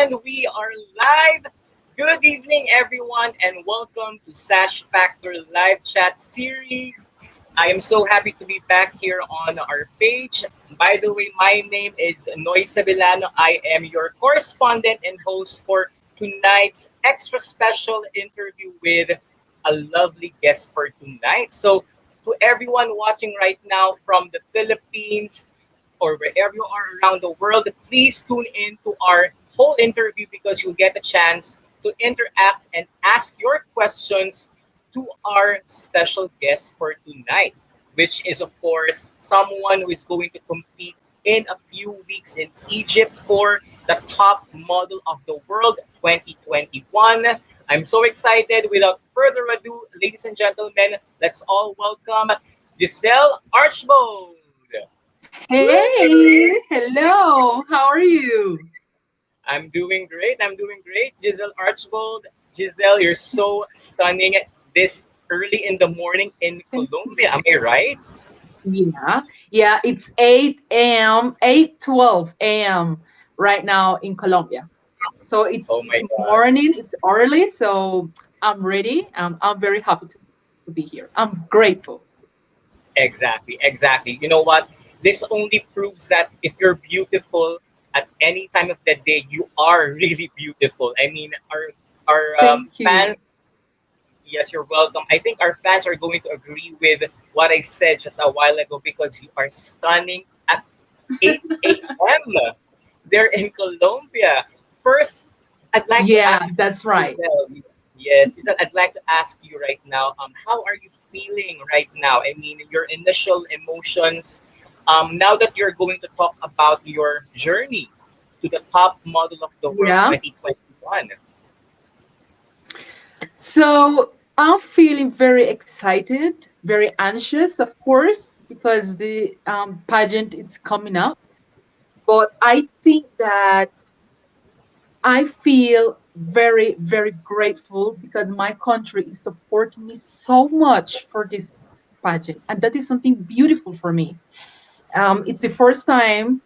And we are live. Good evening, everyone, and welcome to Sash Factor Live Chat Series. I am so happy to be back here on our page. By the way, my name is Noy Sabilano. I am your correspondent and host for tonight's extra special interview with a lovely guest for tonight. So, to everyone watching right now from the Philippines, or wherever you are around the world, please tune in to our whole interview because you'll get a chance to interact and ask your questions to our special guest for tonight, which is, of course, someone who is going to compete in a few weeks in Egypt for the top model of the world 2021. I'm so excited. Without further ado, ladies and gentlemen, let's all welcome Giselle Archbold. Hey, hello. How are you? I'm doing great. I'm doing great. Giselle Archbold. Giselle, you're so stunning this early in the morning in Thank you. Colombia. Am I right? Yeah, it's 8 a.m., 8:12 a.m. right now in Colombia. So it's Oh my it's God. morning, it's early, so I'm ready. I'm very happy to be here. I'm grateful. Exactly. Exactly. You know what? This only proves that if you're beautiful at any time of the day, you are really beautiful. I mean, our Thank you. fans. Yes, you're welcome. I think our fans are going to agree with what I said just a while ago because you are stunning at 8 a.m. There in Colombia. First, I'd like to Yeah, ask that's you, right. Giselle. Yes, Giselle, I'd like to ask you right now, how are you feeling right now? I mean, your initial emotions, now that you're going to talk about your journey to the top model of the world Yeah. 2021. So I'm feeling very excited, very anxious, of course, because the pageant is coming up. But I think that I feel very, very grateful because my country is supporting me so much for this pageant, and that is something beautiful for me. It's the first time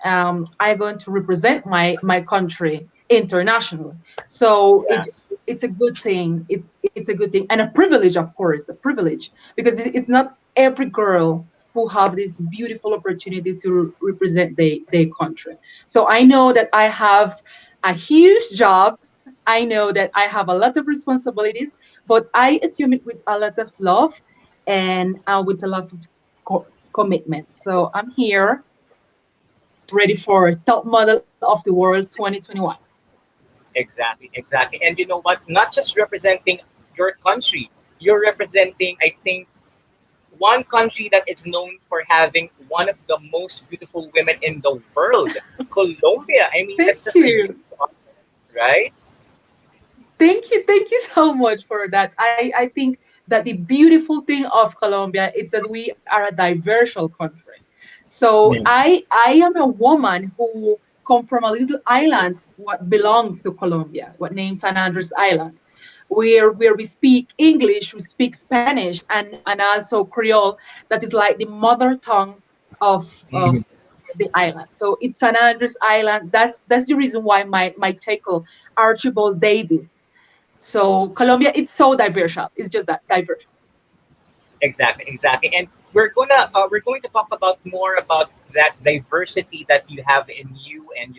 I'm going to represent my country internationally. So Yeah. it's a good thing. It's a good thing and a privilege, of course, a privilege because it's not every girl who have this beautiful opportunity to represent their country. So I know that I have a huge job. I know that I have a lot of responsibilities, but I assume it with a lot of love and with a lot of commitment. So I'm here ready for top model of the world 2021. Exactly, exactly. And you know what? Not just representing your country, you're representing, I think, one country that is known for having one of the most beautiful women in the world, Colombia. I mean, Thank that's just a huge you. honor, right? Thank you so much for that. I think that the beautiful thing of Colombia is that we are a diverse country. So Mm. I am a woman who come from a little island what belongs to Colombia, what named San Andres Island, where we speak English, we speak Spanish, and also Creole, that is like the mother tongue of the island. So it's San Andres Island. That's the reason why my title Archibald Davis. So Colombia, it's so diverse. It's just that diverse. Exactly, exactly. And we're going to talk about more about that diversity that you have in you, and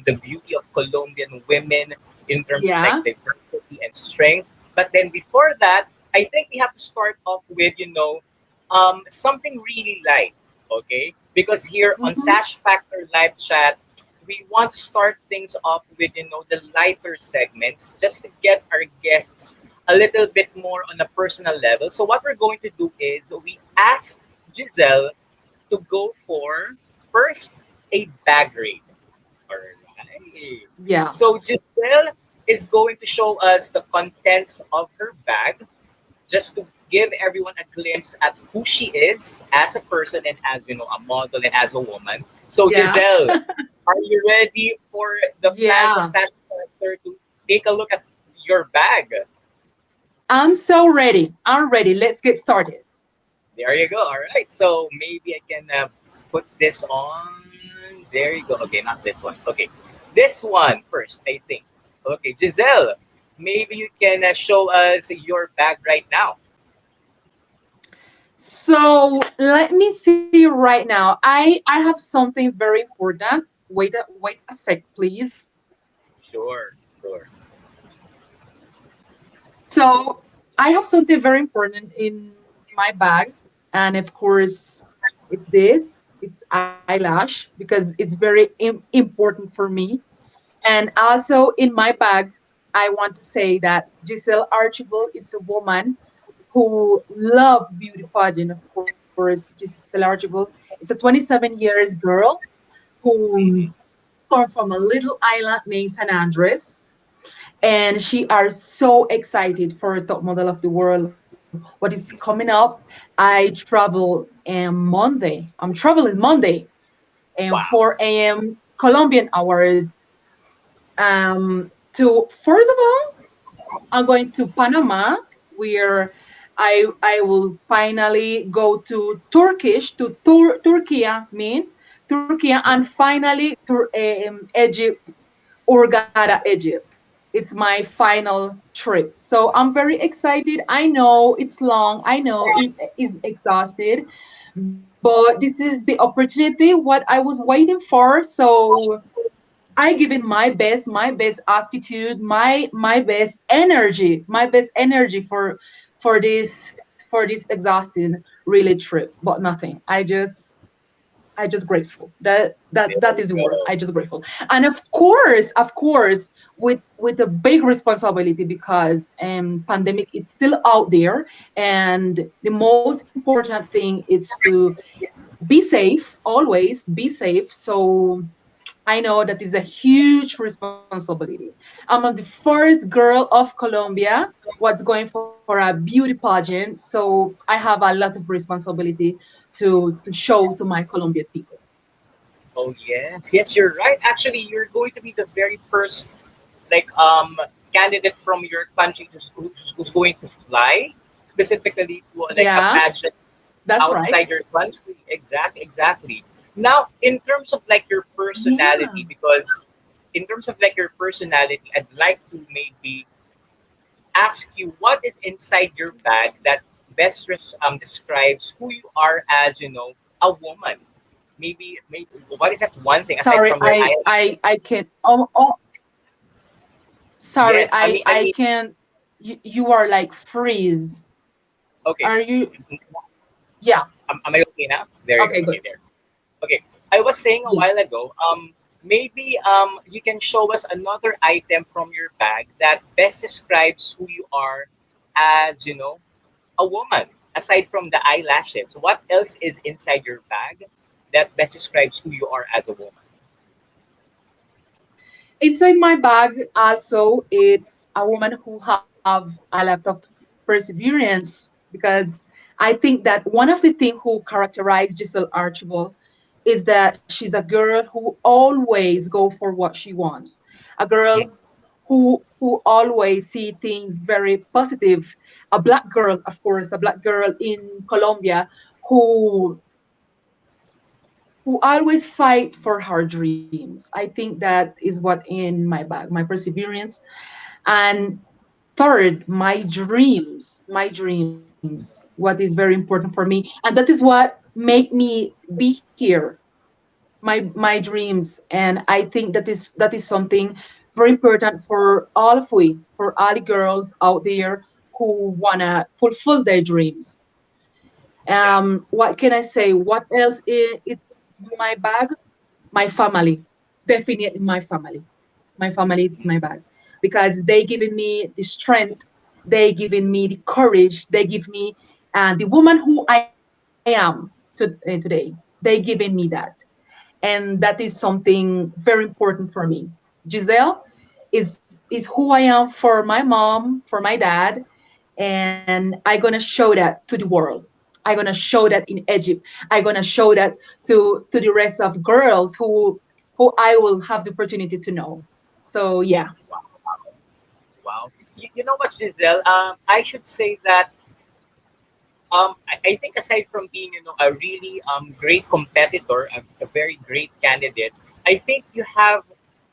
the beauty of Colombian women in terms of like Yeah. diversity and strength. But then before that, I think we have to start off with something really light, okay? Because here on Hmm. Sash Factor Live Chat, we want to start things off with the lighter segments just to get our guests a little bit more on a personal level. So what we're going to do is we ask Giselle to go for first a bag raid. All right. Yeah. So Giselle is going to show us the contents of her bag just to give everyone a glimpse at who she is as a person and as a model and as a woman. So Yeah. Giselle, are you ready for the fans of Yeah. Sash Factor to take a look at your bag? I'm so ready. I'm ready. Let's get started. There you go. All right. So maybe I can put this on. There you go. Okay, not this one. Okay. This one first, I think. Okay, Giselle, maybe you can show us your bag right now. So let me see right now. I have something very important. Wait a sec, please. Sure, sure. So I have something very important in my bag, and of course, it's this. It's eyelash because it's very important for me. And also in my bag, I want to say that Giselle Archbold is a woman who love beauty pageant. Of course, Giselle Archbold is a 27 years girl who Hmm. come from a little island named San Andres, and she are so excited for top model of the world. What is coming up? I travel Monday. I'm traveling Monday and Wow. 4 a.m. Colombian hours. To first of all, I'm going to Panama, where I will finally go to Turkish to Turkey, mean Turkey, and finally to Egypt, Hurghada, Egypt. It's my final trip. So I'm very excited. I know it's long. I know it's exhausted, but this is the opportunity what I was waiting for. So I given my best attitude, my best energy, for this exhausting really trip. But nothing. I just grateful. There That is we the word. go. I just grateful. And of course, with a big responsibility because pandemic is still out there, and the most important thing is to be safe. Always be safe. So I know that is a huge responsibility. I'm the first girl of Colombia what's going for a beauty pageant, so I have a lot of responsibility to show to my Colombian people. Oh yes, yes, you're right. Actually, you're going to be the very first like candidate from your country who's going to fly specifically to like a Yeah, pageant that's right. outside your country. Exactly, exactly. Now, in terms of like your Yeah. personality, because in terms of like your personality, I'd like to maybe ask you what is inside your bag that best describes who you are as a woman. Maybe what is that one thing aside Sorry, from your eyes? I can't. Oh, sorry, Yes, I I mean, can't. You are like freeze. okay. Are you? Yeah. Am I okay now? There you go. Okay, Okay, good. there. Okay. I was saying a Yeah. while ago, maybe you can show us another item from your bag that best describes who you are as, a woman, aside from the eyelashes. What else is inside your bag that best describes who you are as a woman? Inside my bag also it's a woman who have a lot of perseverance because I think that one of the things who characterize Giselle Archibald is that she's a girl who always go for what she wants. A girl Mhm. who always see things very positive. A black girl, of course, a black girl in Colombia who who always fight for her dreams. I think that is what in my bag, my perseverance. And third, my dreams, what is very important for me. And that is what made me be here, my dreams. And I think that is something very important for all of we, for all the girls out there who wanna fulfill their dreams. Yeah, What can I say? What else is my bag? My family, definitely my family. My family is my bag because they given me the strength, they given me the courage, they give me the woman who I am today. They given me that, and that is something very important for me. Giselle is who I am for my mom, for my dad, and I'm gonna show that to the world. I'm gonna show that in Egypt. I'm gonna show that to the rest of girls who I will have the opportunity to know. So yeah. wow. You know what, Giselle? I should say that I think aside from being, a really great competitor, a very great candidate, I think you have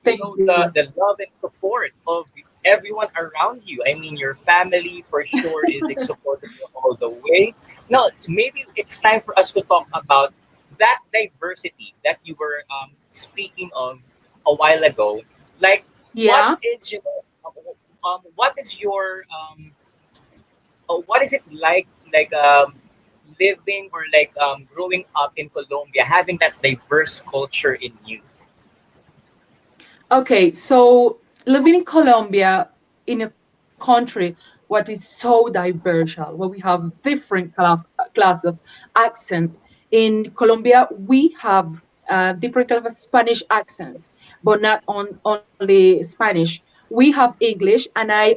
Thank you. the love and support of everyone around you. I mean, your family for sure is like supporting you all the way. Now, maybe it's time for us to talk about that diversity that you were speaking of a while ago. Like, what Yeah. is what is your what is it like living or like growing up in Colombia, having that diverse culture in you? Okay, so living in Colombia, in a country what is so diverse, where we have different class of accent. In Colombia, we have different kind of a Spanish accent, but not only Spanish. We have English, and I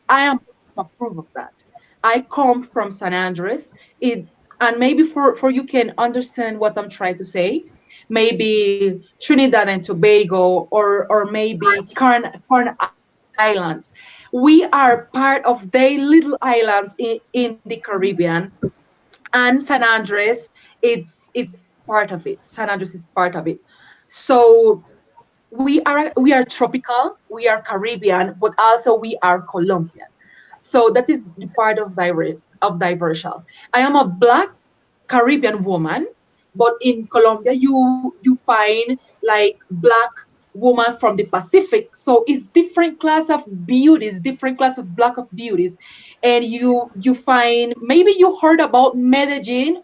am approve of that. I come from San Andres. It and maybe for you can understand what I'm trying to say. Maybe Trinidad and Tobago, or maybe Corn Islands. We are part of their little islands in the Caribbean, and San Andres, it's part of it. San Andres is part of it. So we are tropical, we are Caribbean, but also we are Colombian. So that is the part of diversion. I am a black Caribbean woman, but in Colombia you find like black woman from the Pacific. So it's different class of beauties, different class of black of beauties, and you find maybe you heard about Medellin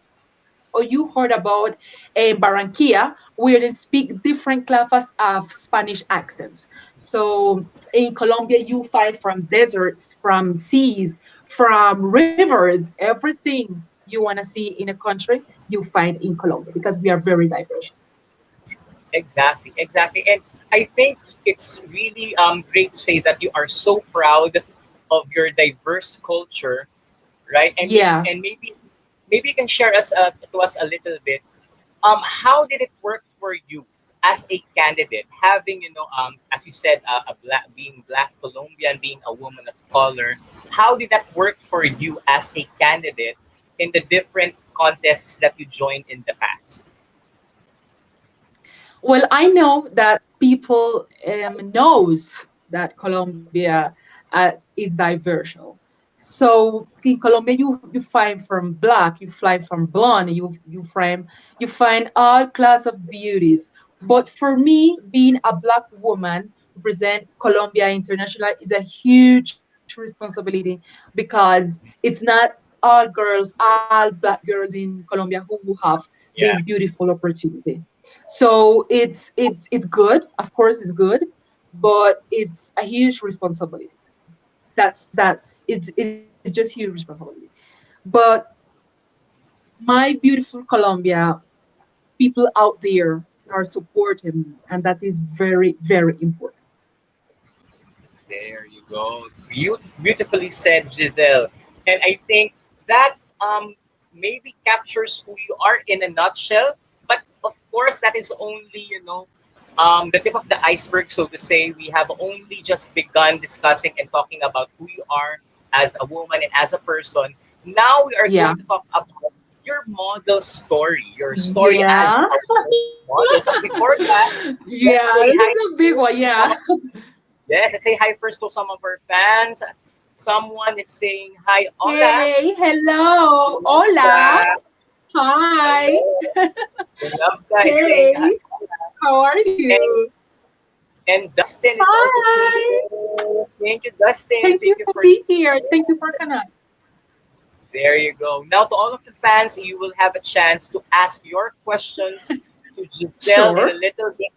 or you heard about Barranquilla, where they speak different classes of Spanish accents. So in Colombia, you find from deserts, from seas, from rivers, everything you want to see in a country, you find in Colombia because we are very diverse. Exactly, exactly. And I think it's really great to say that you are so proud of your diverse culture, right? Yeah. And maybe you can share us to us a little bit. How did it work for you as a candidate, having as you said, being black Colombian, being a woman of color? How did that work for you as a candidate in the different contests that you joined in the past? Well, I know that people knows that Colombia is diverse. So in Colombia, you find from black, you find from blonde, you find all class of beauties. But for me, being a black woman represent Colombia International is a huge responsibility because it's not all girls, all black girls in Colombia who have this Yeah, beautiful opportunity. So it's good. Of course, it's good, but it's a huge responsibility. It's just huge responsibility. But my beautiful Colombia, people out there are supporting me, and that is very very important. there you go. Beautifully said, Giselle. And I think that maybe captures who you are in a nutshell. But of course, that is only the tip of the iceberg, so to say. We have only just begun discussing and talking about who you are as a woman and as a person. Now we are Yeah. going to talk about your model story, your story as Yeah. a model. But before that, let's Yeah, say this hi is a big one. to Yeah. some. Yes, let's say hi first to some of our fans. Someone is saying hi, hola. Hey, hello, hola, Bianca. hi, Hello. Bianca is saying hi. hey, how are And, you? and Dustin is also saying Hi. hello. Thank you, Dustin. Thank you Thank you for for being here. Thank you for connecting. there you go. Now to all of the fans, you will have a chance to ask your questions to Giselle in a Sure. little bit.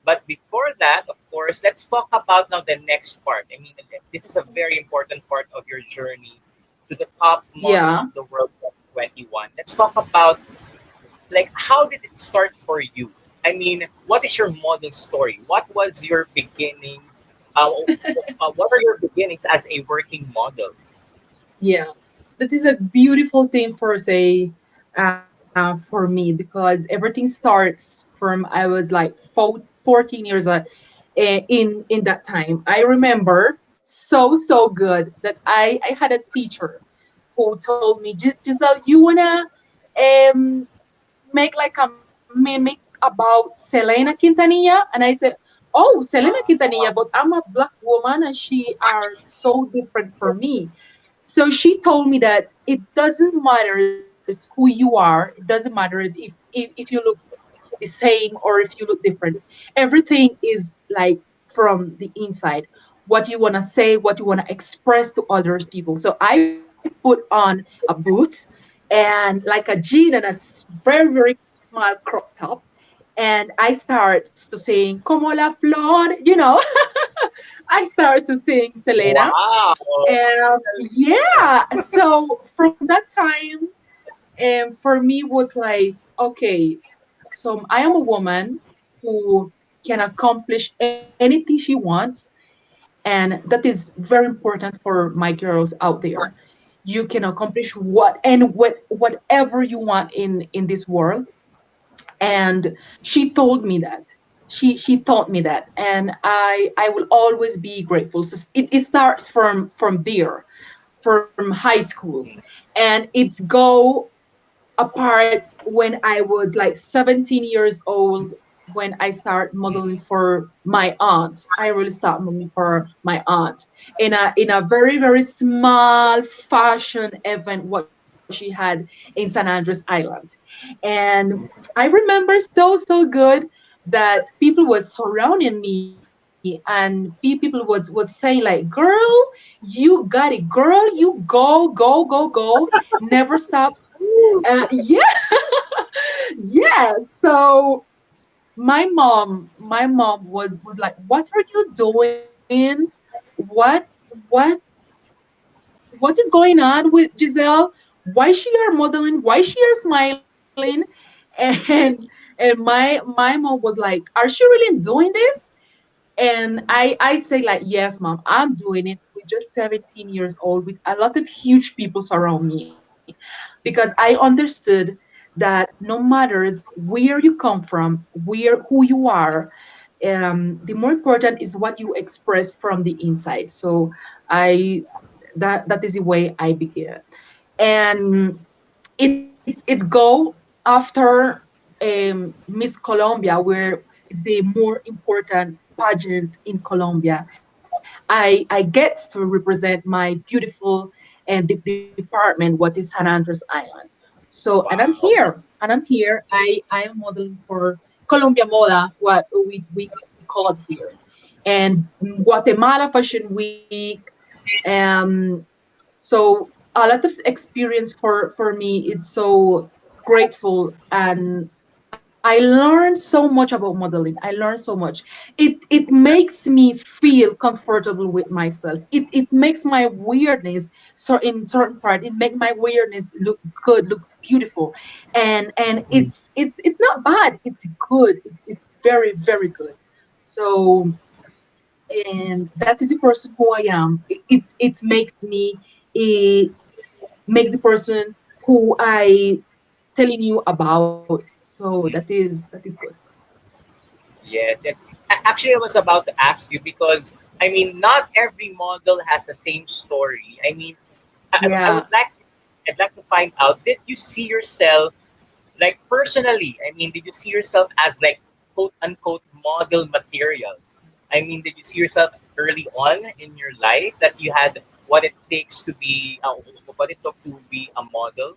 But before that, of course, let's talk about now the next part. I mean, this is a very important part of your journey to the top model Yeah. of the world 2021. Let's talk about like how did it start for you? I mean, what is your model story? What was your beginning? What are your beginnings as a working model? Yeah. That is a beautiful thing for say for me because everything starts from I was like 14 years old in that time. I remember so good that I had a teacher who told me, Giselle, you wanna um make like a mimic about Selena Quintanilla? And I said, oh, Selena Wow. Quintanilla, but I'm a black woman and she are so different from me. So she told me that it doesn't matter who you are. It doesn't matter if you look the same or if you look different. Everything is like from the inside. What you want to say, what you want to express to others people. So I put on a boot and like a jean and a very, very small crop top. And I start to sing Como la Flor, I started to sing Selena. Wow. And yeah, so from that time, for me was like, okay, so I am a woman who can accomplish anything she wants, and that is very important for my girls out there. You can accomplish whatever you want in this world. And she told me that. She taught me that, and I will always be grateful. So it starts from there, from high school, and it's go apart when I was like 17 years old, when I start modeling for my aunt. I really start modeling for my aunt in a very, very small fashion event what she had in San Andres Island. And I remember so good that people was surrounding me and people was saying like, girl, you got it, girl, you go, never stops. Yeah, yeah. So my mom was like, what are you doing? What what what is going on with Giselle? Why she are modeling? Why she are smiling? And my mom was like, are she really doing this? And I say like, yes, mom, I'm doing it with just 17 years old with a lot of huge people surround me, because I understood that no matters where you come from, who you are, the more important is what you express from the inside. So I that is the way I began. And it's go after Miss Colombia, where it's the more important pageant in Colombia. I get to represent my beautiful and the department, what is San Andres Island. So, and I'm Wow. here, and I'm here. I am modeling for Colombia Moda, what we call it here, and Guatemala Fashion Week. So a lot of experience for me. It's so grateful, and I learned so much about modeling. I learned so much. It makes me feel comfortable with myself. It makes my weirdness, so in certain part, it make my weirdness look good, looks beautiful. And it's not bad, it's good. It's very, very good. So, and that is the person who I am. It makes the person who I telling you about. So that is good. Yes, yes. Actually, I was about to ask you because I mean, not every model has the same story. I mean, I Yeah. would like, I'd like to find out. Did you see yourself like personally? I mean, did you see yourself as like quote unquote model material? I mean, did you see yourself early on in your life that you had what it takes to be, what it took to be a model?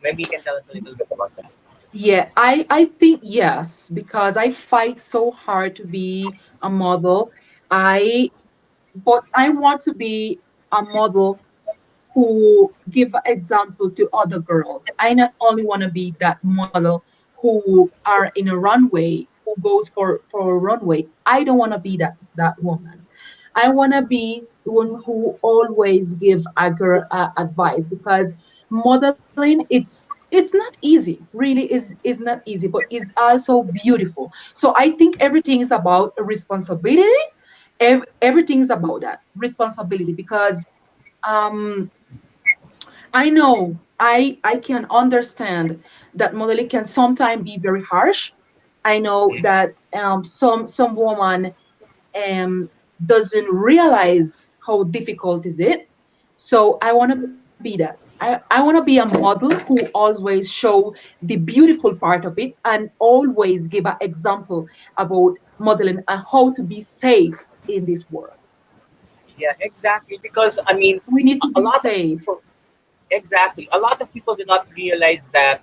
Maybe you can tell us a little bit about that. Yeah, I think yes, because I fight so hard to be a model. I but I want to be a model who give example to other girls. I not only want to be that model who are in a runway, who goes for a runway. I don't want to be that woman. I want to be the one who always give a girl advice, because modeling it's not easy. Really is not easy, but it's also beautiful. So I think everything is about responsibility. Everything is about that responsibility, because um I know, I can understand that modeling can sometimes be very harsh. I know Mhm. that some woman doesn't realize how difficult is it. So I want to be be that. I want to be a model who always show the beautiful part of it and always give an example about modeling and how to be safe in this world. Yeah, exactly. Because I mean, We need to a be lot of safe. people, exactly, a lot of people do not realize that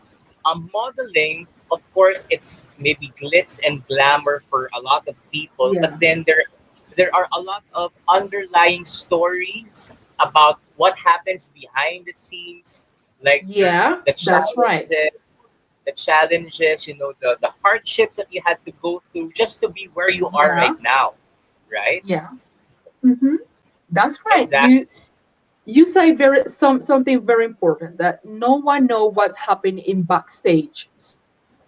modeling, of course, it's maybe glitz and glamour for a lot of people, but Yeah. then there are a lot of underlying stories about what happens behind the scenes, like Yeah, the that's right. challenges, the hardships that you had to go through just to be where you are Yeah. right now, right? Yeah. Hmm. That's right. Exactly. You say something very important that no one know what's happening in backstage.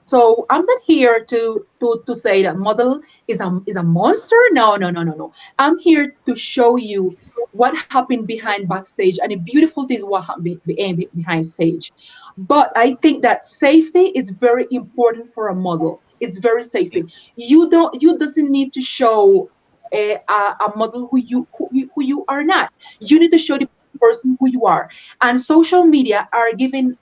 So I'm not here to say that model is a monster. No, no, no, no, no. I'm here to show you what happened behind backstage and the beautiful things what happened behind stage. But I think that safety is very important for a model. It's very safety. You doesn't need to show a model who you are not. You need to show the person who you are. And social media are giving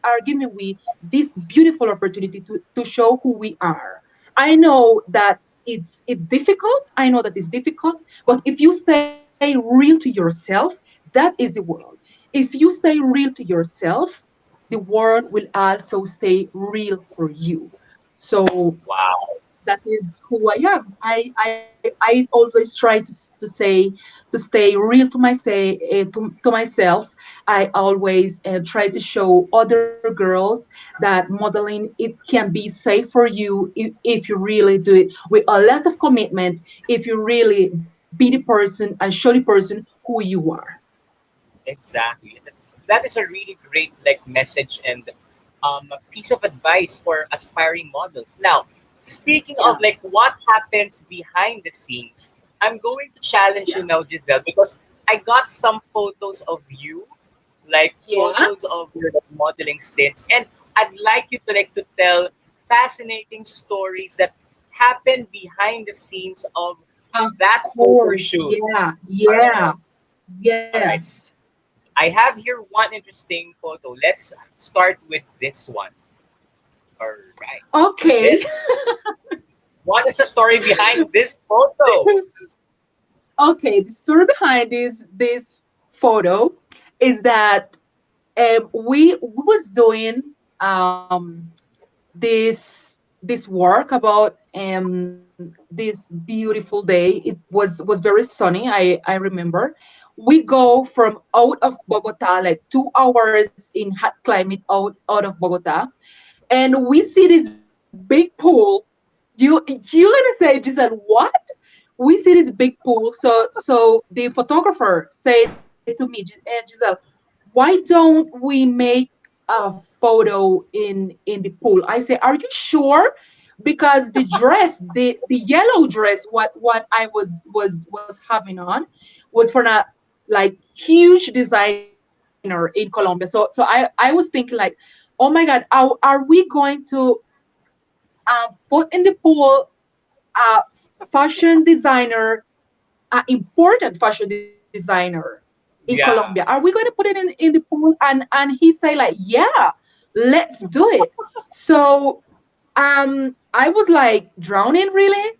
we this beautiful opportunity to show who we are. I know that it's difficult. I know that it's difficult, but if you stay real to yourself, that is the world. If you stay real to yourself, the world will also stay real for you. So Wow. that is who I am. I always try to stay real to to myself. I always try to show other girls that modeling it can be safe for you if you really do it with a lot of commitment. If you really be the person and show the person who you are. Exactly. That is a really great like message and a piece of advice for aspiring models. Now, speaking Yeah, of like what happens behind the scenes, I'm going to challenge yeah, you now, Giselle, because I got some photos of you, like yeah. photos of your like, modeling stints, and I'd like you to like to tell fascinating stories that happen behind the scenes of Of that photo course. shoot. Yeah, All right. yeah. All right. Yes. I have here one interesting photo. Let's start with this one. All right. Okay. This What is the story behind this photo? Okay, the story behind this photo is that we was doing um, this work about this beautiful day. It was very sunny. I remember. We go from out of Bogota, like 2 hours in hot climate out of Bogota, and we see this big pool. You're gonna say, Giselle, what? We see this big pool. So the photographer said to me, Giselle, why don't we make a photo in the pool? I say, are you sure? Because the dress, the yellow dress, what I was having on, was for a like huge designer in Colombia. So I was thinking like, oh my God, are we going to put in the pool a fashion designer, important fashion designer in Colombia? Are we Yeah. going to put it in the pool? And he say like, yeah, let's do it. So I was like drowning really,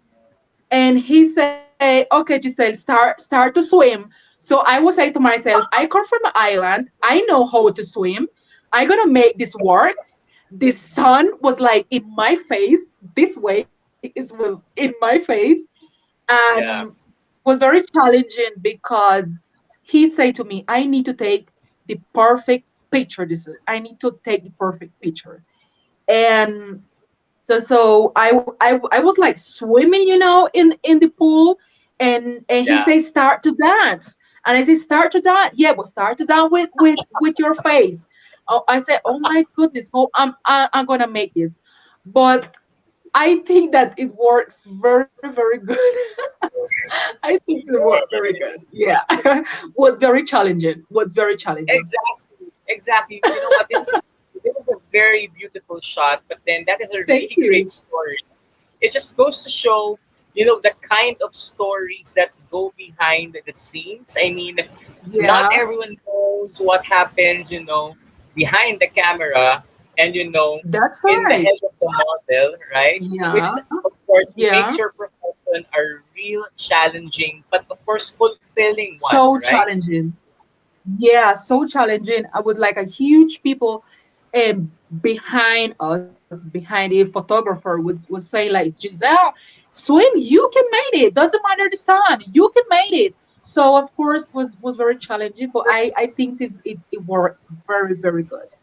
and he say, okay, Giselle, start to swim. So I will say to myself, I come from an island, I know how to swim, I gonna make this works. The sun was like in my face, this way it was in my face, and Yeah. was very challenging because he said to me, I need to take the perfect picture. This I need to take the perfect picture. And so I was like swimming, in the pool, and he Yeah. says start to dance, and I say start to dance. Yeah, well, start to dance with your face. Oh, I said, oh my goodness, how I'm gonna make this, but I think that it works very very good. I think it worked very good. Yeah, was very challenging. Was very challenging. Exactly. Exactly. You know what? This is a very beautiful shot, but then that is a Thank really great you. story. It just goes to show, the kind of stories that go behind the scenes. I mean, not Yeah, everyone knows what happens, behind the camera and, that's in the right. head of the model, right? Which, Yeah, of course, makes yeah. your profession a real challenging, but of course, fulfilling one, So right? challenging. Yeah, so challenging. I was like a huge people um, behind us, behind a photographer was saying like, Giselle, swim, you can make it. Doesn't matter the sun, you can make it. So of course was very challenging, but I think it works very, very good.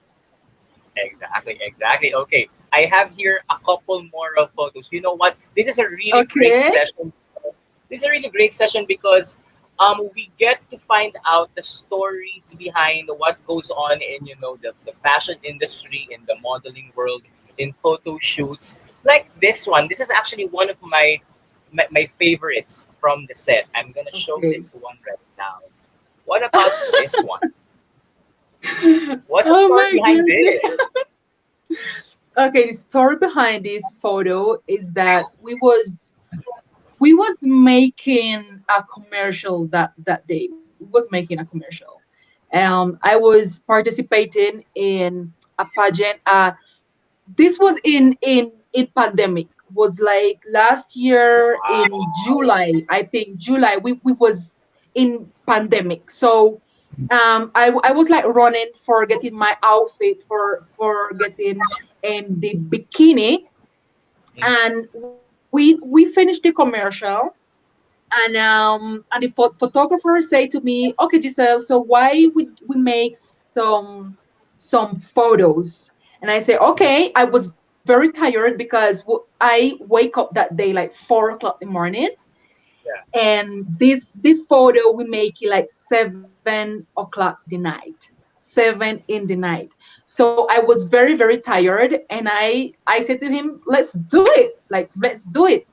Exactly, exactly. Okay, I have here a couple more of photos. You know what? This is a really great Okay. session. This is a really great session because we get to find out the stories behind what goes on in, the fashion industry, in the modeling world, in photo shoots. Like this one. This is actually one of my favorites from the set. I'm gonna show Okay. this one right now. What about this one? What's the Oh story my behind goodness. this? Okay, the story behind this photo is that we was making a commercial that day. We was making a commercial. I was participating in a pageant. This was in pandemic. Was like last year in Wow. July. I think July. We was in pandemic. So I was like running for getting my outfit for getting the bikini, and we finished the commercial, and the photographer said to me, "Okay, Giselle, so why we make some photos?" And I say, "Okay." I was very tired because I wake up that day like 4 o'clock in the morning, Yeah. and this photo we make it like 7 o'clock the night, 7 in the night. So I was very, very tired, and I said to him, "Let's do it, like let's do it."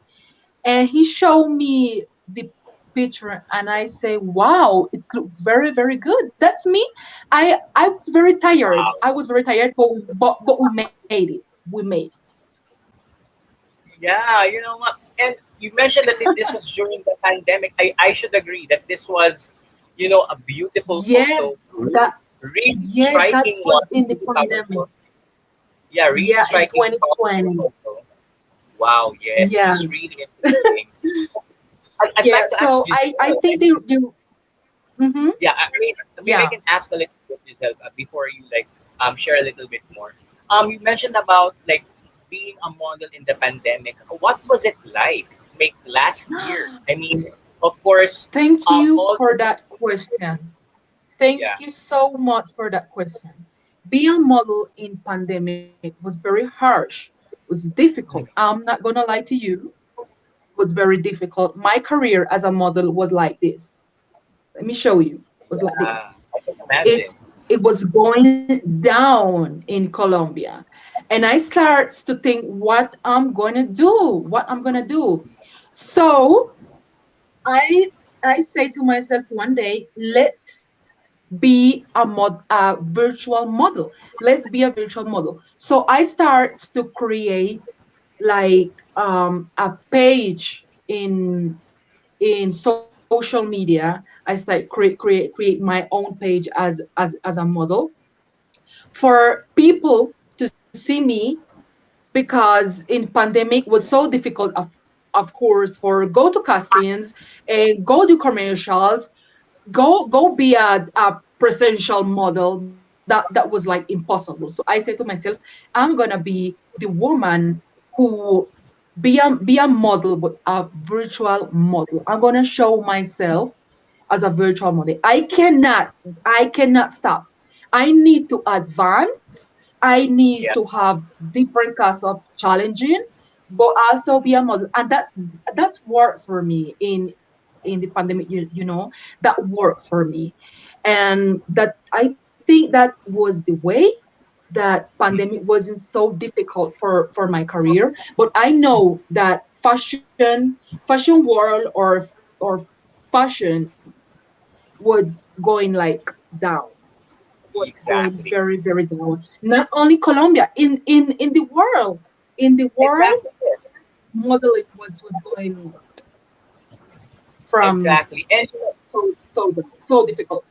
And he showed me the picture, and I say, wow, it looks very, very good. That's me. I was very tired. I was Wow. very tired, but we made it. We made it. Yeah, you know what? And you mentioned that this was during the pandemic. I should agree that this was, a beautiful Yeah, photo. that Really yeah, that striking was one in to the be covered pandemic. for. Yeah, really Yeah, in striking cover 2020. photo. Wow, yes, Yeah. it's really interesting. I'd Yeah. like to ask So you, I think they mm-hmm. yeah, I mean, maybe I Yeah. can ask a little bit, Giselle, before you like share a little bit more. You mentioned about like being a model in the pandemic. What was it like last year? I mean, of course, Thank you all for that question. Thank yeah, you so much for that question. Being a model in pandemic was very harsh, was difficult. I'm not gonna lie to you, was very difficult. My career as a model was like this. Let me show you. Was like yeah, this. I can imagine. It was going down in Colombia. And I start to think what I'm gonna do, what I'm gonna do. So I I say to myself one day, let's be a virtual model. Let's be a virtual model. So I start to create like a page in social media. I start create my own page as a model for people to see me, because in pandemic was so difficult, of course, for go to castings and go to commercials, go be a presential model. That was like impossible. So I said to myself, I'm gonna be the woman who be a model, but a virtual model. I'm gonna show myself as a virtual model. I cannot stop. I need to advance. I need to Yeah, have different kinds of challenging, but also be a model. And that's works for me in the pandemic, that works for me. And that I think that was the way that pandemic wasn't so difficult for my career. But I know that fashion world or fashion was going like down, was going exactly, very, very down. Not only Colombia, in the world, in the world, exactly, modeling was going from exactly. And so down, so difficult.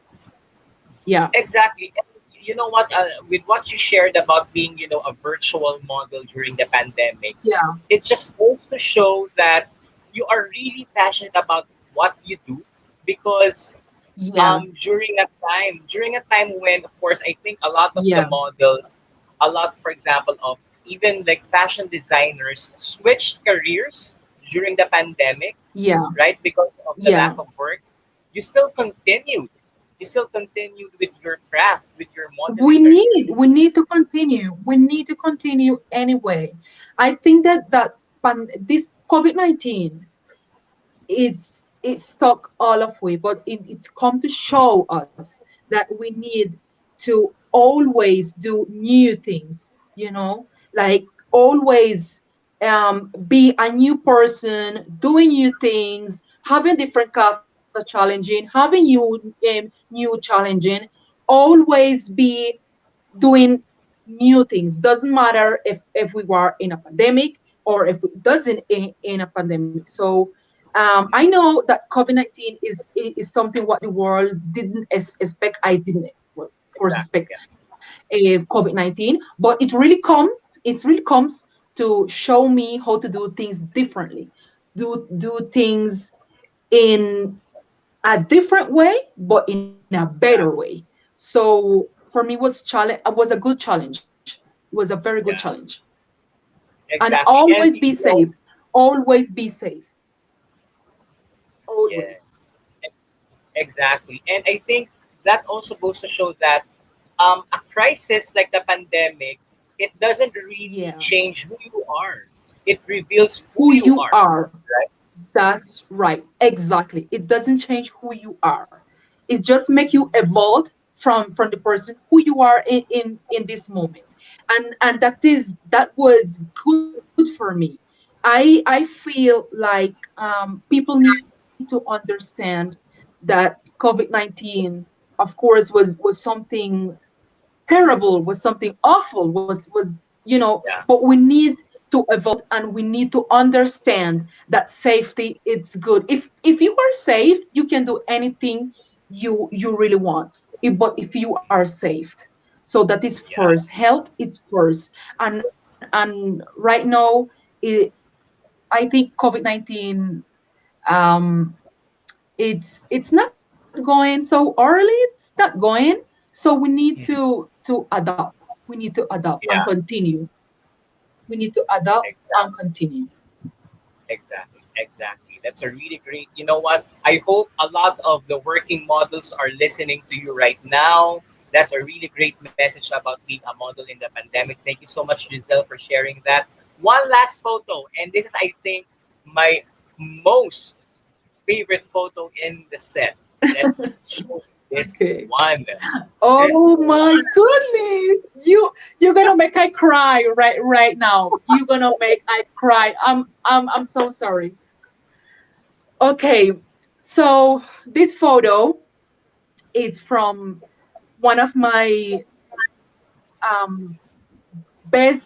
Exactly. And you know what? With what you shared about being, a virtual model during the pandemic, yeah, it just goes to show that you are really passionate about what you do, because yes, during a time when, of course, I think a lot of the yes, models, a lot, for example, of even like fashion designers switched careers during the pandemic, yeah, right? Because of the lack yeah. of work, you still continued. You still continued with your craft, with your modeling career. We need to continue. We need to continue anyway. I think this COVID-19, it's stuck all of way, but it's come to show us that we need to always do new things, like always be a new person, doing new things, having different kinds of challenging, having new challenging, always be doing new things. Doesn't matter if we were in a pandemic or if it doesn't in a pandemic. So I know that COVID-19 is something what the world didn't expect. I didn't, well, of course, Exactly. expect Yeah. COVID-19, but it really comes to show me how to do things differently, do things in a different way, but in a better Yeah. way. So for me, was a good challenge. It was a very good Yeah. challenge. And Exactly. always And be safe. Always be safe. yeah. Always. Exactly. And I think that also goes to show that a crisis like the pandemic, it doesn't really Yeah. change who you are. It reveals who Who you you are, are. right? That's right. Exactly. It doesn't change who you are. It just make you evolve from the person who you are in this moment. And that was good for me. I feel like people need to understand that COVID-19, of course, was something terrible, was something awful, was Yeah. but we need to evolve and we need to understand that safety is good. If you are safe, you can do anything you really want. But if you are safe, so that is Yeah. first. Health is first. And right now, it, I think COVID-19, um it's not going so early, it's not going. So we need Mhm. to adapt. We need to adapt and Yeah. continue. We need to adapt and Exactly. continue. Exactly. Exactly. That's a really great. You know what? I hope a lot of the working models are listening to you right now. That's a really great message about being a model in the pandemic. Thank you so much, Giselle, for sharing that. One last photo, and this is, I think, my most favorite photo in the set. Let's show this Okay. one. This Oh my one. goodness. You're gonna make I cry right now. You're gonna make I cry. I'm so sorry. Okay. So this photo is from one of my um best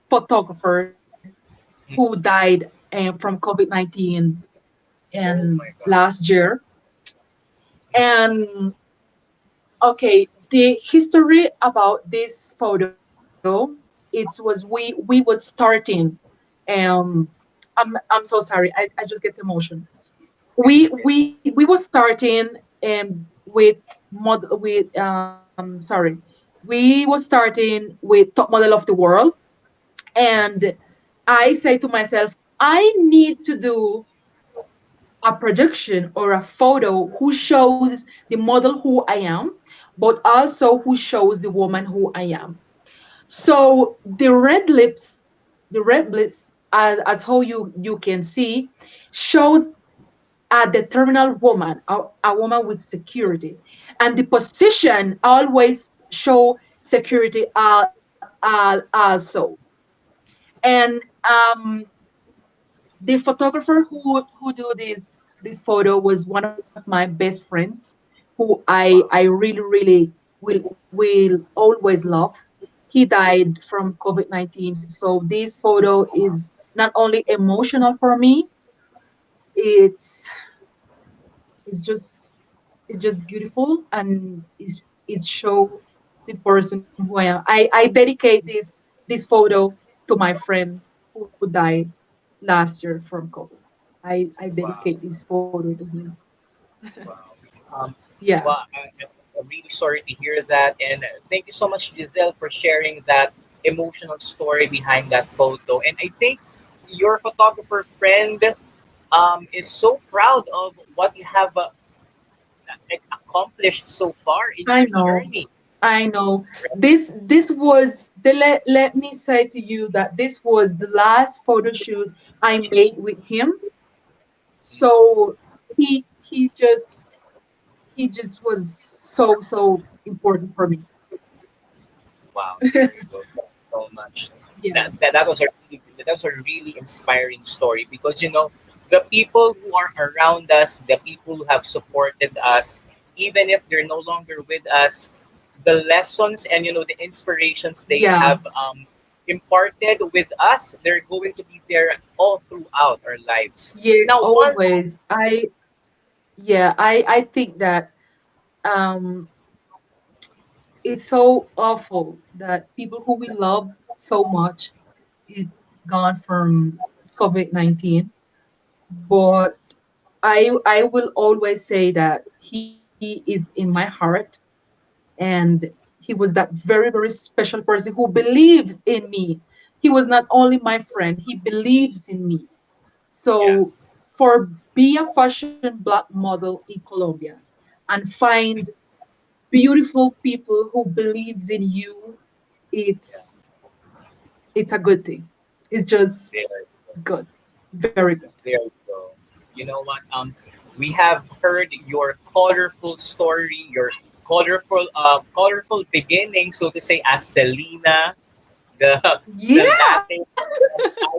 photographer who died from COVID-19 Oh and my god. last year. Mhm. And okay, the history about this photo, we was starting. Um, I'm so sorry. I just get emotion. It's okay. We was starting with sorry, we was starting with top model of the world, and I say to myself, I need to do a production or a photo who shows the model who I am, but also who shows the woman who I am. So the red lips, as how you can see, shows a determinal woman, a woman with security, and the position always show security also. And the photographer who do this photo was one of my best friends, who I Wow. really will always love. He died from COVID-19, so this photo is not only emotional for me, it's it's just it's just beautiful, and it show the person who I am. I dedicate this photo to my friend who died last year from COVID. I Wow. dedicate this photo to him. Wow. Um, Yeah, I'm really sorry to hear that, and thank you so much, Giselle, for sharing that emotional story behind that photo. And I think your photographer friend is so proud of what you have accomplished so far in I your know. journey. I know. This was the let me say to you that this was the last photo shoot I made with him. So he just was so important for me. Wow, there you go. Thank you so much. Yeah. That was a really inspiring story because the people who are around us, the people who have supported us, even if they're no longer with us, the lessons and the inspirations they Yeah. have imparted with us, they're going to be there all throughout our lives. Yeah, Now, one always. I think that um it's so awful that people who we love so much it's gone from COVID-19. But I will always say that he is in my heart, and he was that very special person who believes in me. He was not only my friend, he believes in me. Yeah, So for be a fashion black model in Colombia and find beautiful people who believes in you, yeah, it's it's a good thing. It's just there. good, very good. There you go. You know what? We have heard your colorful story, your colorful beginning, so to say, as Selena, the the Yeah. Latin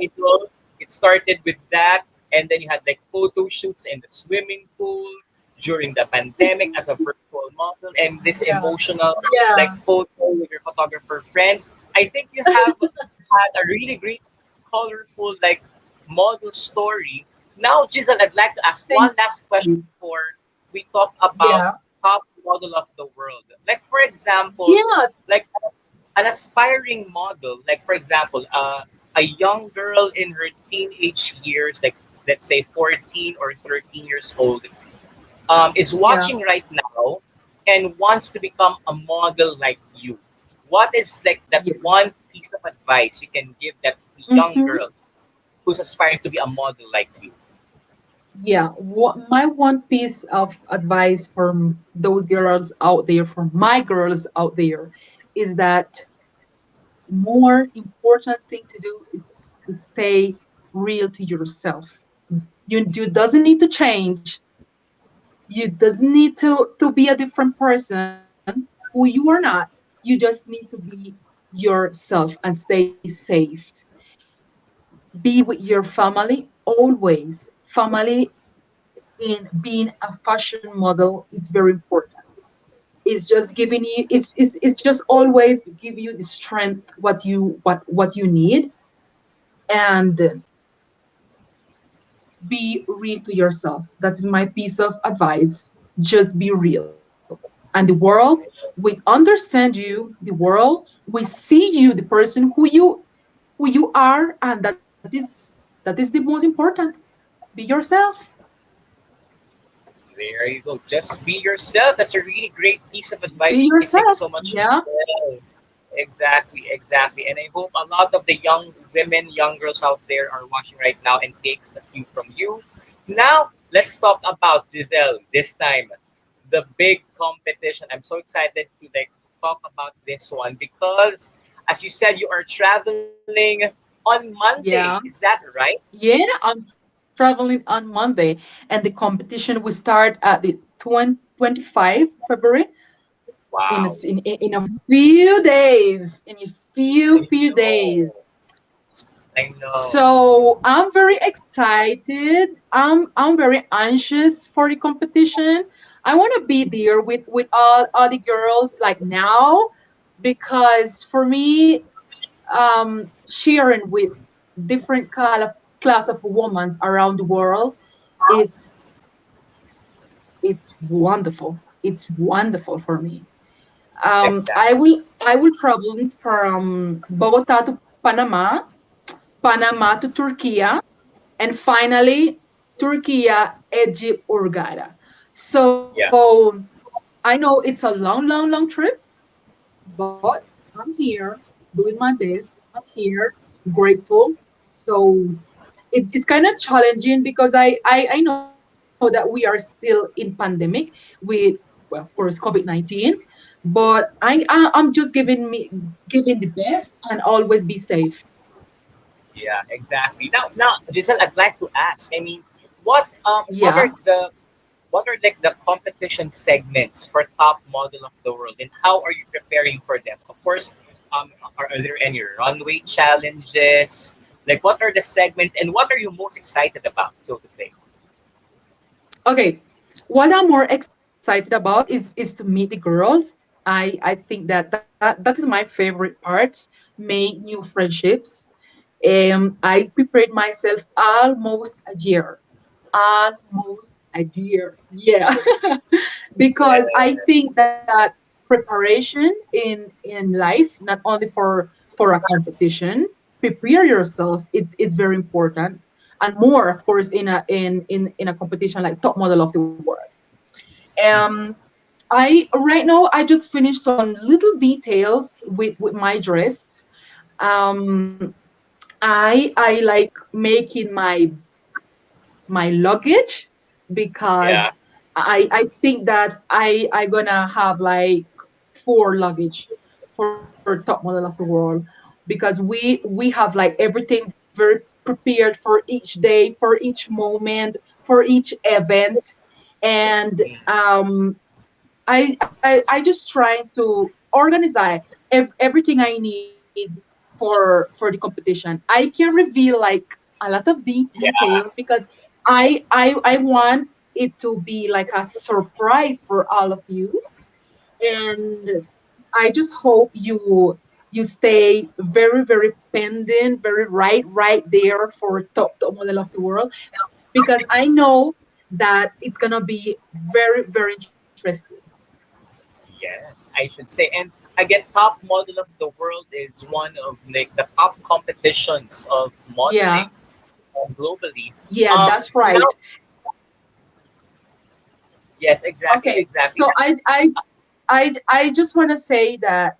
idol. It started with that, and then you had like photo shoots in the swimming pool during the pandemic as a virtual model, and this Yeah. emotional like Yeah. photo with your photographer friend. I think you have had a really great, colorful like model story. Now, Giselle, I'd like to ask Thank one last question you. before we talk about Yeah. top model of the world. Like for example, Yeah. like an aspiring model, like for example, a young girl in her teenage years, like let's say 14 or 13 years old, is Yeah. watching right now and wants to become a model like you. What is like that Yeah. one piece of advice you can give that young Hmm. girl who's aspiring to be a model like you? Yeah. What my one piece of advice from those girls out there, from my girls out there, is that more important thing to do is to stay real to yourself. You doesn't need to change. You doesn't need to be a different person who you are not. You just need to be yourself and stay safe. Be with your family always. Family in being a fashion model is very important. It's just giving you it's just always give you the strength what you need, and be real to yourself. That is my piece of advice. Just be real. And the world will understand you. The world will see you, the person who you are, and that is the most important. Be yourself. There you go. Just be yourself. That's a really great piece of Just be advice. Thank you so yourself. much. Yeah. Yeah. Exactly, exactly. And I hope a lot of the young women, young girls out there are watching right now and takes a cue from you. Now, let's talk about Giselle this time. The big competition. I'm so excited to like talk about this one because as you said, you are traveling on Monday. Is Yeah. that right? Yeah, I'm traveling on Monday, and the competition will start at the 25 February Wow. in a few days. In a I few know. days. I know. So I'm very excited. I'm very anxious for the competition. I want to be there with all the girls like now, because for me, sharing with different class of women around the world, it's it's wonderful. It's wonderful for me. I Exactly. will travel from Bogota to Panama, Panama to Turkey, and finally Turkey, Egypt, Hurghada. Yeah. So I know it's a long, long, long trip, but I'm here doing my best. I'm here, grateful. So it's kind of challenging because I know that we are still in pandemic with, well, of course, COVID-19, but I'm just giving the best and always be safe. Yeah, exactly. Now, Giselle, I'd like to ask. I mean, what what Yeah. are the what are like the competition segments for top model of the world, and how are you preparing for them? Of course, are there any runway challenges? Like, what are the segments, and what are you most excited about, so to say? Okay. What I'm more excited about is to meet the girls. I think that is my favorite part. Make new friendships. I prepared myself almost a year. Almost a year. Yeah. Because Yes, I think that preparation in life, not only for a competition, prepare yourself. It's very important, and more, of course, in a competition like top model of the world. Um, I right now I just finished some little details with my dress. Um, I like making my luggage yeah. because I think that I gonna have like four luggage for top model of the world because we have like everything very prepared for each day, for each moment, for each event, and Mm, I just trying to organize everything I need for the competition. I can reveal like a lot of yeah. details because I want it to be like a surprise for all of you, and I just hope you stay very pending, very right there for top model of the world because I know that it's gonna be very interesting. Yes, I should say. And again, top model of the world is one of like the top competitions of Yeah, modeling globally. yeah, that's right. Now, yes, exactly, Okay, exactly. so I just want to say that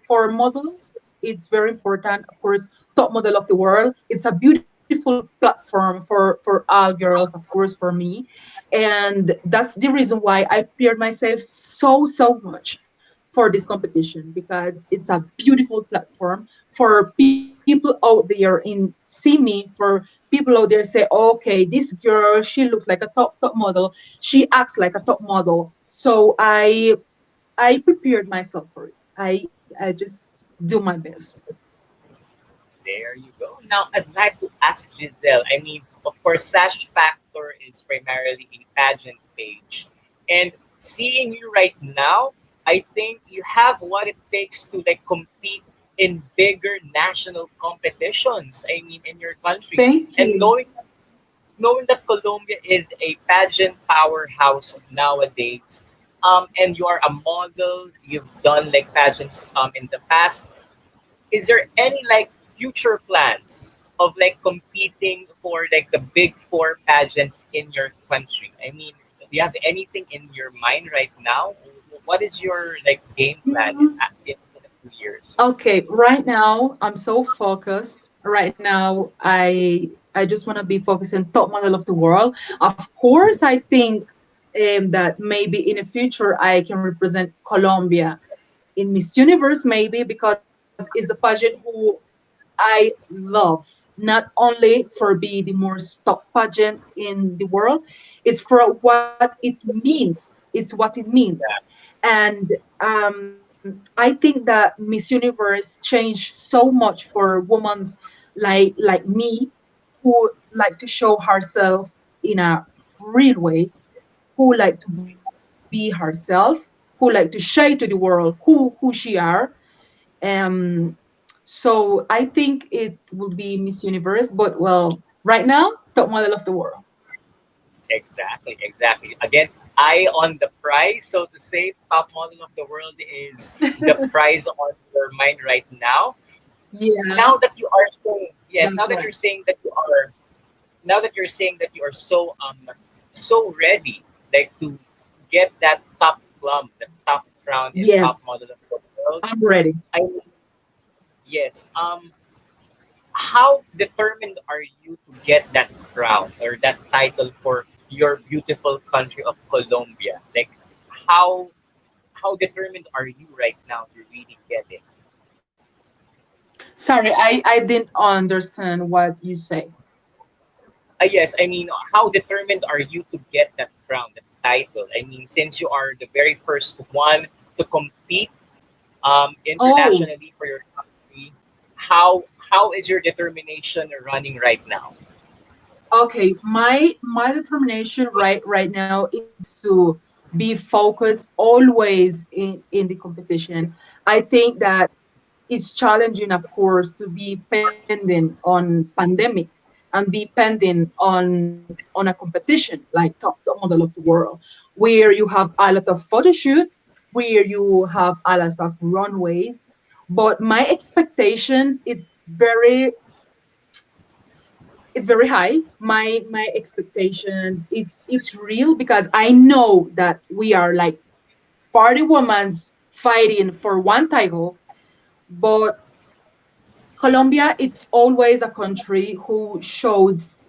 for models, it's very important. Of course, top model of the world. It's a beautiful platform for all girls, of course, for me, and that's the reason why I prepared myself so much for this competition because it's a beautiful platform for people out there in see me, for people out there say, okay, this girl, she looks like a top model, she acts like a top model. So I prepared myself for it. I just do my best. There you go. Now, I'd like to ask Giselle. I mean, of course, Sash Factor is primarily a pageant page. And seeing you right now, I think you have what it takes to like compete in bigger national competitions. I mean, in your country. Thank And you. knowing that Colombia is a pageant powerhouse nowadays, and you are a model, you've done like pageants in the past, is there any like future plans of like competing for like the big four pageants in your country? I mean, do you have anything in your mind right now? What is your like game plan Mm, in a few years? okay, right now I'm so focused. Right now I just want to be focused on top model of the world. Of course, I think that maybe in the future I can represent Colombia in Miss Universe, maybe because it's the pageant who I love, not only for being the most top pageant in the world, it's for what it means. It's what it means. Yeah, And I think that Miss Universe changed so much for women like me who like to show herself in a real way, who like to be herself, who like to show to the world who she are. um so I think it will be Miss Universe, but well, right now, top model of the world. exactly, exactly. Again, eye on the prize, so to say. Top model of the world is the prize on your mind right now. Yeah, Now that you are saying yes, that's now that right. you're saying that you are now that you're saying that you are so ready, like to get that top plum, the top crown in Yeah, top model of the world. I'm ready. I mean, yes. How determined are you to get that crown or that title for your beautiful country of Colombia? Like, how how determined are you right now to really get it? Sorry, I didn't understand what you say. Yes, I mean, how determined are you to get that crown, that title? I mean, since you are the very first one to compete Oh, internationally for your country, how is your determination running right now? okay. My determination right now is to be focused always in the competition. I think that it's challenging, of course, to be pending on pandemic and be pending on a competition like top model of the world, where you have a lot of photo shoot, where you have a lot of runways. But my expectations, it's very high. My expectations, it's real because I know that we are like 40 women fighting for one title, but Colombia, it's always a country who shows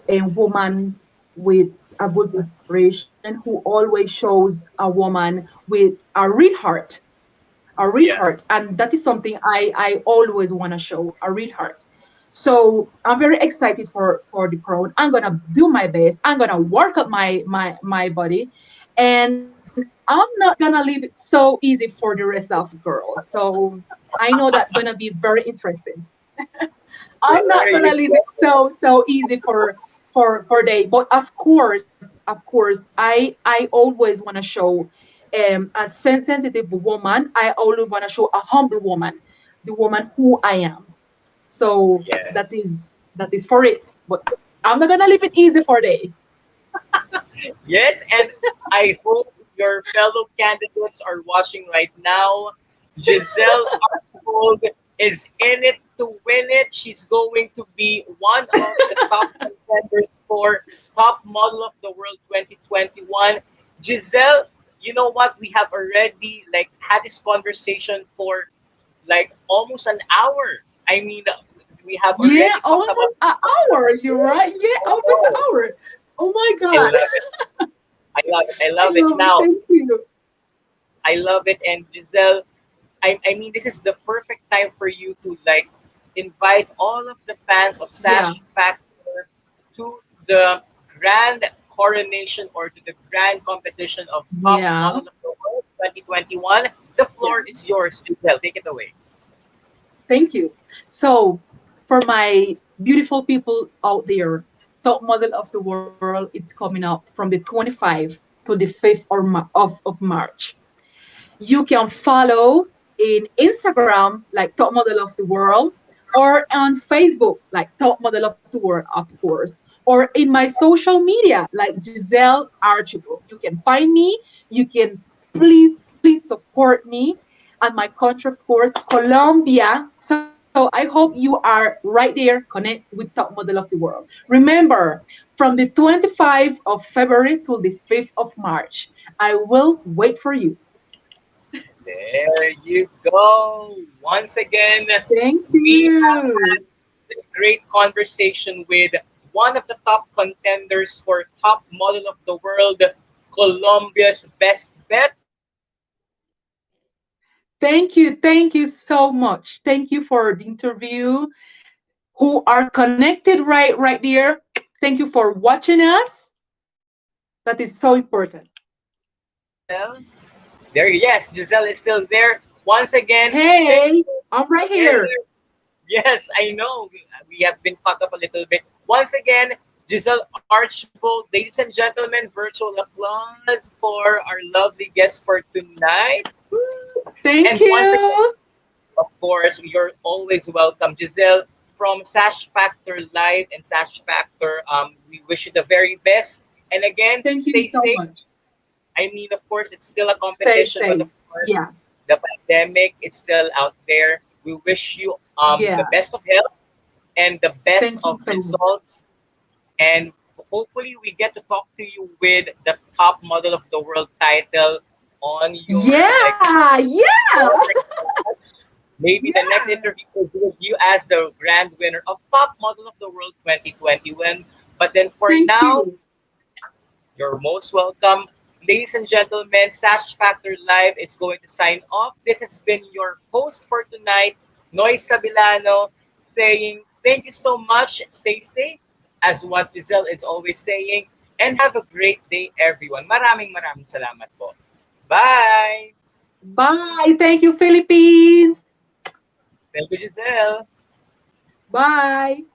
a woman with a good preparation, who always shows a woman with a real Yeah. heart. And that is something I always want to show, a real heart. So I'm very excited for the crown. I'm gonna do my best. I'm gonna work up my body, and I'm not gonna leave it so easy for the rest of girls. So I know that's gonna be very interesting. I'm not Very gonna leave it excited. so easy for they. But of course, I always want to show a sensitive woman. I always want to show a humble woman, the woman who I am. So Yeah. that is for it. But I'm not gonna leave it easy for they. Yes, and I hope your fellow candidates are watching right now. Giselle Archbold is in it to win it. She's going to be one of the top contenders for Top Model of the World 2021. Giselle, you know what? We have already like had this conversation for like almost an hour. I mean, we have Yeah, already talked about. almost an hour. You're right. Yeah, almost an Oh, hour. Oh my I God. love it. I love it. I I love it. love it. Now, Thank you. I love it. And Giselle, I mean, this is the perfect time for you to like invite all of the fans of Yeah. Sash Factor to the grand coronation or to the grand competition of Top Yeah. Model of the World 2021. The Yeah. floor is yours, Giselle. Take it away. Thank you. So, for my beautiful people out there, top model of the world, it's coming up from the 25th to the 5th of March. You can follow in Instagram like top model of the world, or on Facebook like top model of the world, of course, or in my social media like Giselle Archibald. You can find me. You can please support me and my country, of course, Colombia. So I hope you are right there, connect with top model of the world. Remember, from the 25th of February to the 5th of March, I will wait for you. There you go. Once again, Thank we have had you. this great conversation with one of the top contenders for Top Model of the World, Colombia's best bet. Thank you. Thank you so much. Thank you for the interview. Who are connected right there. Thank you for watching us. That is so important. Giselle, there, yes, Giselle is still there. Once again, thank Hey, you. I'm right There, here. there. Yes, I know. We have been caught up a little bit. Once again, Giselle Archbold, ladies and gentlemen, virtual applause for our lovely guest for tonight. Woo! Thank And once again, you. of course, you're always welcome, Giselle, from Sash Factor Live and Sash Factor. We wish you the very best. And again, Thank you stay so safe, much. I mean, of course, it's still a Stay competition, but of safe. course, Yeah. the pandemic is still out there. We wish you the Yeah. best of health and the best Thank you of so much. results, and hopefully we get to talk to you with the top model of the world title on your like Yeah. Yeah. maybe the next Yeah. interview will be with you as the grand winner of top model of the world 2021. But then for Thank now, you. you're most welcome. Ladies and gentlemen, Sash Factor Live is going to sign off. This has been your host for tonight, Noy Sabilano, saying thank you so much. Stay safe, as what Giselle is always saying, and have a great day, everyone. Maraming salamat po. Bye! Bye. Thank you, Philippines. Thank you, Giselle. Bye.